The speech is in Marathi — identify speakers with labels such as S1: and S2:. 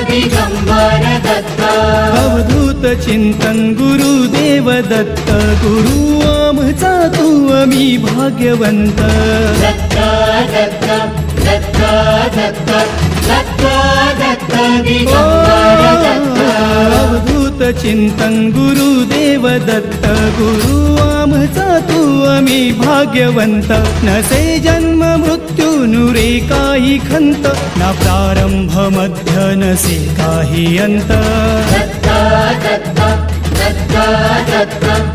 S1: दिगंबर दत्त
S2: अवधूत चिंतन गुरुदेव दत्त गुरु आमचा तू आम्ही भाग्यवंत
S1: दत्त दत्त दत्त दत्त दत्त दत्त दिगंबर दत्त
S2: अवधूत चिंतन गुरुदेव दत्त गुरु आमचा तू आम्ही भाग्यवंत नसे जन्म मृत्यू नुरे काही खंत ना प्रारंभ मध्य नसे काही अंत
S1: दत्त दत्त दत्त दत्त